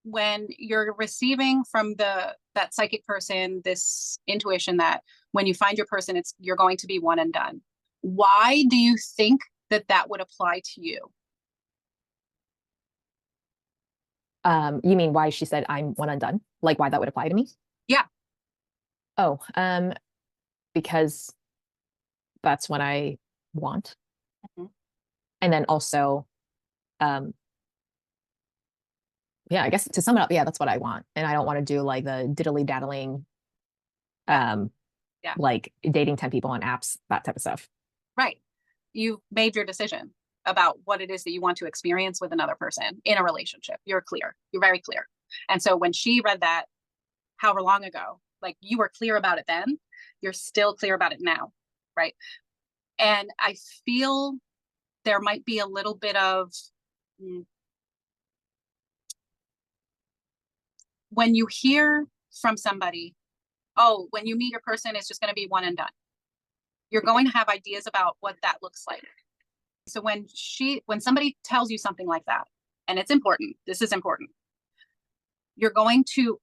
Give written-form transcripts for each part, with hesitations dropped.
when you're receiving from that psychic person this intuition that when you find your person, you're going to be one and done. Why do you think that would apply to you? You mean why she said I'm one and done? Like why that would apply to me? Yeah. Oh, because that's what I want. Mhm. And then also, yeah, I guess to sum it up, yeah, that's what I want. And I don't want to do like the diddly daddling, Yeah. um, Yeah. like dating 10 people on apps, that type of stuff. Right. You've made your decision about what it is that you want to experience with another person in a relationship. You're clear. You're very clear. And so when she read that, however long ago, like you were clear about it then, you're still clear about it now. Right. And I feel there might be a little bit of when you hear from somebody, oh, when you meet your person, it's just going to be one and done. You're going to have ideas about what that looks like. So when somebody tells you something like that, and it's important, this is important,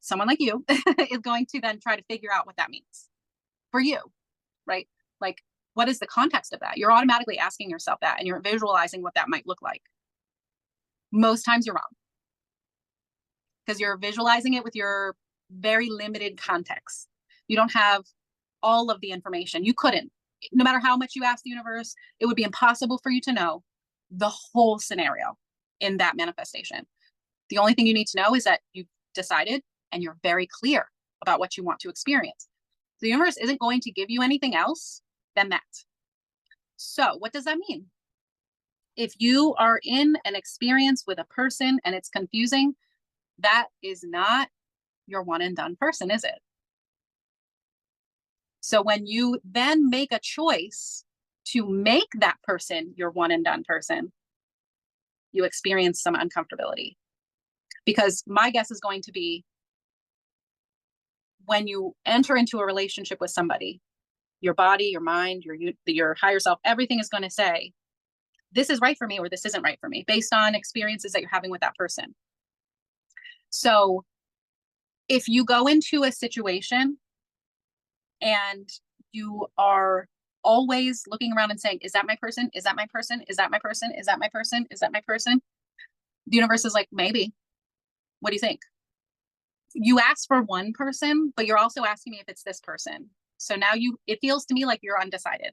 someone like you is going to then try to figure out what that means for you, right? Like, what is the context of that? You're automatically asking yourself that, and you're visualizing what that might look like. Most times you're wrong because you're visualizing it with your very limited context. You don't have all of the information. You couldn't. No matter how much you ask the universe, it would be impossible for you to know the whole scenario in that manifestation. The only thing you need to know is that you've decided and you're very clear about what you want to experience. The universe isn't going to give you anything else than that. So what does that mean? If you are in an experience with a person and it's confusing, that is not your one and done person, is it? So when you then make a choice to make that person your one and done person, you experience some uncomfortability. Because my guess is going to be when you enter into a relationship with somebody, your body, your mind, your higher self, everything is going to say, this is right for me or this isn't right for me based on experiences that you're having with that person. So if you go into a situation and you are always looking around and saying, is that my person? Is that my person? Is that my person? Is that my person? Is that my person? The universe is like, maybe. What do you think? You asked for one person, but you're also asking me if it's this person. So now it feels to me like you're undecided.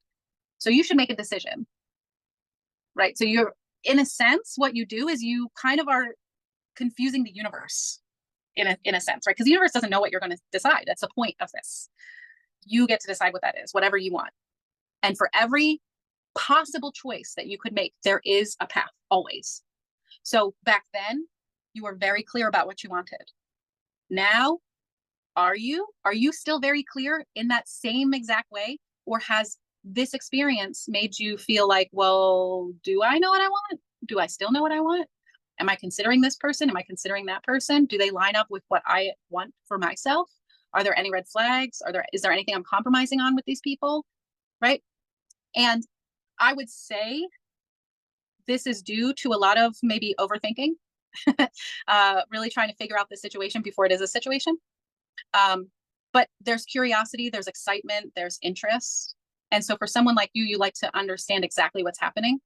So you should make a decision, right? So you're, in a sense, what you do is you kind of are confusing the universe in a sense, right? Because the universe doesn't know what you're going to decide. That's the point of this. You get to decide what that is, whatever you want. And for every possible choice that you could make, there is a path always. So back then, you were very clear about what you wanted. Now, are you still very clear in that same exact way? Or has this experience made you feel like, well, do I know what I want? Do I still know what I want? Am I considering this person? Am I considering that person? Do they line up with what I want for myself? Are there any red flags? Is there anything I'm compromising on with these people? Right? And I would say this is due to a lot of maybe overthinking, really trying to figure out the situation before it is a situation. But there's curiosity, there's excitement, there's interest. And so for someone like you like to understand exactly what's happening.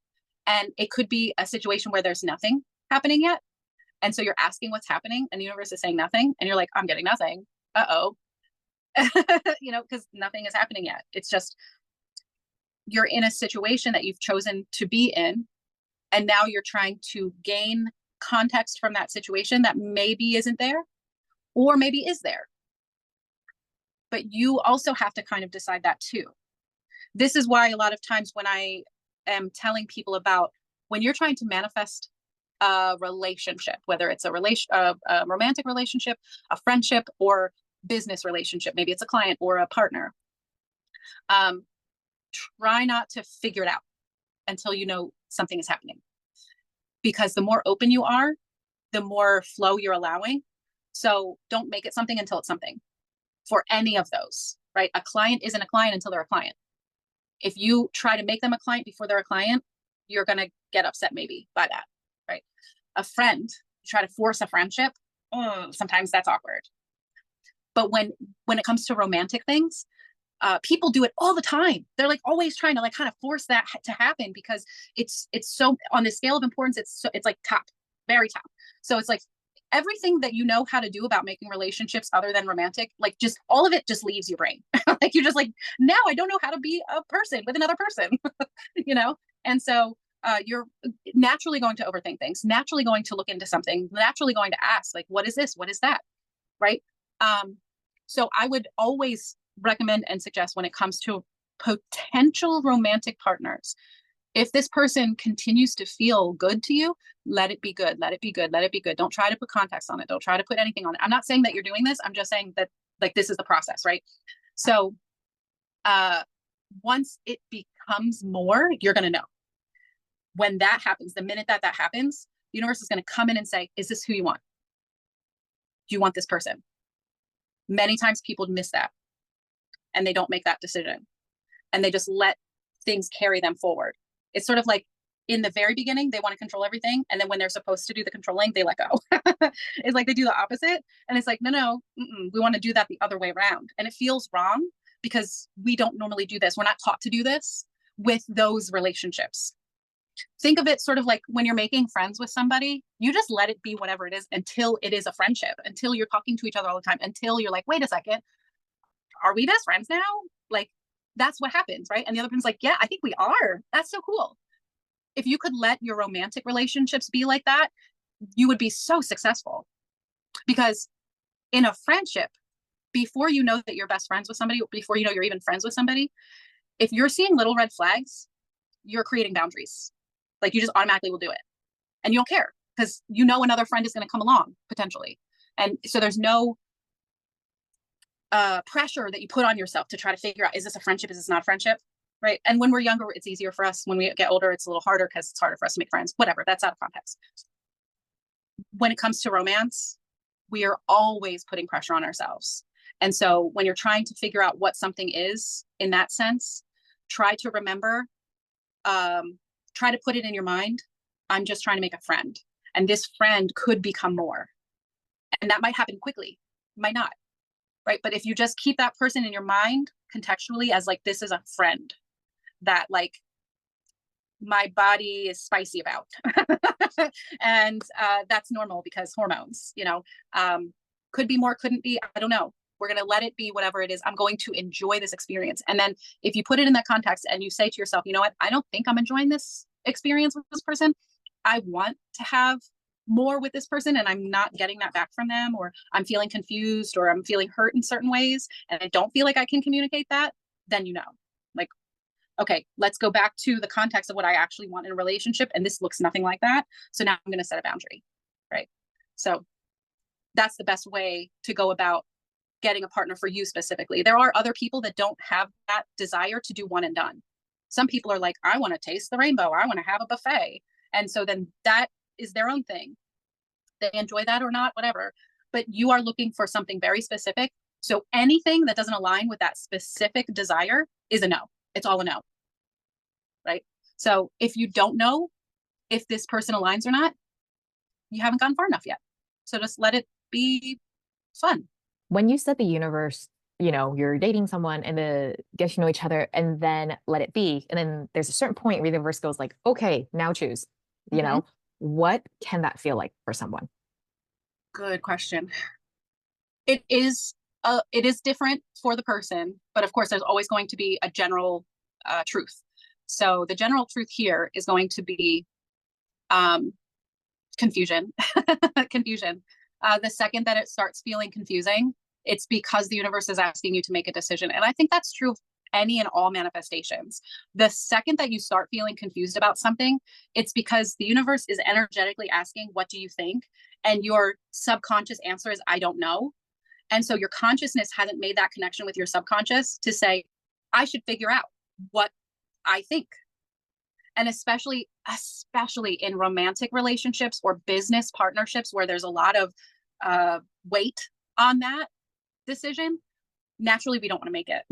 And it could be a situation where there's nothing happening yet. And so you're asking what's happening and the universe is saying nothing. And you're like, I'm getting nothing. Uh-oh. Because nothing is happening yet. It's just, you're in a situation that you've chosen to be in. And now you're trying to gain context from that situation that maybe isn't there or maybe is there. But you also have to kind of decide that too. This is why a lot of times when I am telling people about when you're trying to manifest a relationship, whether it's a romantic relationship, a friendship, or business relationship, maybe it's a client or a partner, try not to figure it out until you know something is happening. Because the more open you are, the more flow you're allowing. So don't make it something until it's something for any of those, right? A client isn't a client until they're a client. If you try to make them a client before they're a client, you're going to get upset maybe by that, right? A friend, you try to force a friendship, sometimes that's awkward. But when it comes to romantic things, people do it all the time. They're like always trying to like kind of force that to happen because it's so on the scale of importance. It's like top, very top. So it's like everything that you know how to do about making relationships other than romantic, like just all of it just leaves your brain. Like you're just like, now I don't know how to be a person with another person, you know? And so you're naturally going to overthink things, naturally going to look into something, naturally going to ask, like, what is this? What is that? Right? So I would always recommend and suggest when it comes to potential romantic partners, if this person continues to feel good to you, let it be good, let it be good, let it be good. Don't try to put context on it. Don't try to put anything on it. I'm not saying that you're doing this. I'm just saying that like this is the process, right? So once it becomes more, you're going to know. When that happens, the minute that happens, the universe is going to come in and say, is this who you want? Do you want this person? Many times people miss that and they don't make that decision and they just let things carry them forward. It's sort of like in the very beginning, they want to control everything. And then when they're supposed to do the controlling, they let go. It's like they do the opposite. And it's like, no, we want to do that the other way around. And it feels wrong because we don't normally do this. We're not taught to do this with those relationships. Think of it sort of like when you're making friends with somebody, you just let it be whatever it is until it is a friendship, until you're talking to each other all the time, until you're like, wait a second, are we best friends now? Like, that's what happens, right? And the other person's like, yeah, I think we are. That's so cool. If you could let your romantic relationships be like that, you would be so successful. Because in a friendship, before you know that you're best friends with somebody, before you know you're even friends with somebody, if you're seeing little red flags, you're creating boundaries. Like you just automatically will do it. And you don't care because you know another friend is going to come along potentially. And so there's no pressure that you put on yourself to try to figure out, is this a friendship? Is this not a friendship? Right. And when we're younger, it's easier for us. When we get older, it's a little harder because it's harder for us to make friends. Whatever. That's out of context. When it comes to romance, we are always putting pressure on ourselves. And so when you're trying to figure out what something is in that sense, try to remember, try to put it in your mind. I'm just trying to make a friend. And this friend could become more. And that might happen quickly, might not. Right. But if you just keep that person in your mind contextually as like, this is a friend that like my body is spicy about. And that's normal because hormones, could be more, couldn't be. I don't know. We're going to let it be whatever it is. I'm going to enjoy this experience. And then if you put it in that context and you say to yourself, you know what, I don't think I'm enjoying this experience with this person. I want to have more with this person and I'm not getting that back from them, or I'm feeling confused or I'm feeling hurt in certain ways and I don't feel like I can communicate that, then like, okay, let's go back to the context of what I actually want in a relationship. And this looks nothing like that. So now I'm going to set a boundary, right? So that's the best way to go about getting a partner for you specifically. There are other people that don't have that desire to do one and done. Some people are like, I want to taste the rainbow. I want to have a buffet. And so then that is their own thing. They enjoy that or not, whatever. But you are looking for something very specific. So anything that doesn't align with that specific desire is a no. It's all a no. Right? So if you don't know if this person aligns or not, you haven't gone far enough yet. So just let it be fun. When you said the universe, you're dating someone and get to know each other and then let it be. And then there's a certain point where the universe goes like, okay, now choose, what can that feel like for someone? Good question. It is different for the person, but of course there's always going to be a general truth. So the general truth here is going to be confusion. Confusion. The second that it starts feeling confusing, it's because the universe is asking you to make a decision. And I think that's true of any and all manifestations. The second that you start feeling confused about something, it's because the universe is energetically asking, what do you think? And your subconscious answer is, I don't know. And so your consciousness hasn't made that connection with your subconscious to say, I should figure out what I think. And especially in romantic relationships or business partnerships where there's a lot of weight on that decision, naturally we don't want to make it.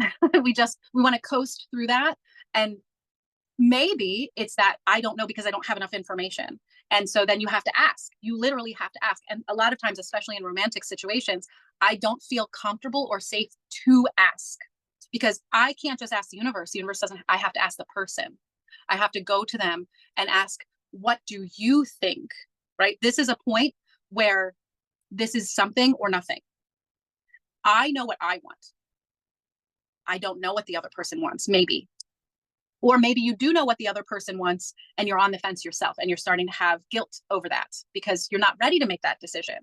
we want to coast through that. And maybe it's that I don't know because I don't have enough information. And so then you have to ask. You literally have to ask. And a lot of times, especially in romantic situations, I don't feel comfortable or safe to ask because I can't just ask the universe. The universe doesn't, I have to ask the person. I have to go to them and ask, what do you think? Right? This is a point where this is something or nothing. I know what I want. I don't know what the other person wants, maybe. Or maybe you do know what the other person wants and you're on the fence yourself and you're starting to have guilt over that because you're not ready to make that decision.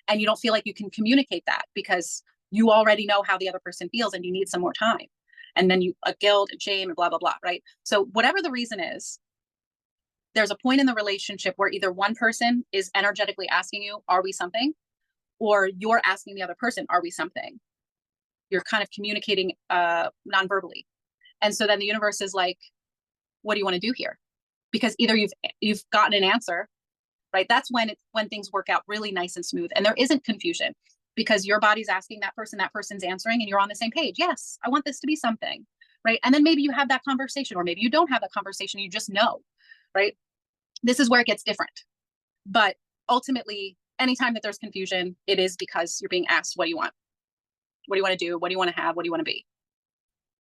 And you don't feel like you can communicate that because you already know how the other person feels and you need some more time. And then you guilt and shame and blah, blah, blah, right? So whatever the reason is, there's a point in the relationship where either one person is energetically asking you, are we something? Or you're asking the other person, are we something? You're kind of communicating non-verbally. And so then the universe is like, what do you want to do here? Because either you've gotten an answer, right? That's when things work out really nice and smooth and there isn't confusion because your body's asking that person's answering and you're on the same page. Yes, I want this to be something, right? And then maybe you have that conversation or maybe you don't have that conversation, you just know, right? This is where it gets different. But ultimately, anytime that there's confusion, it is because you're being asked, what do you want? What do you want to do? What do you want to have? What do you want to be?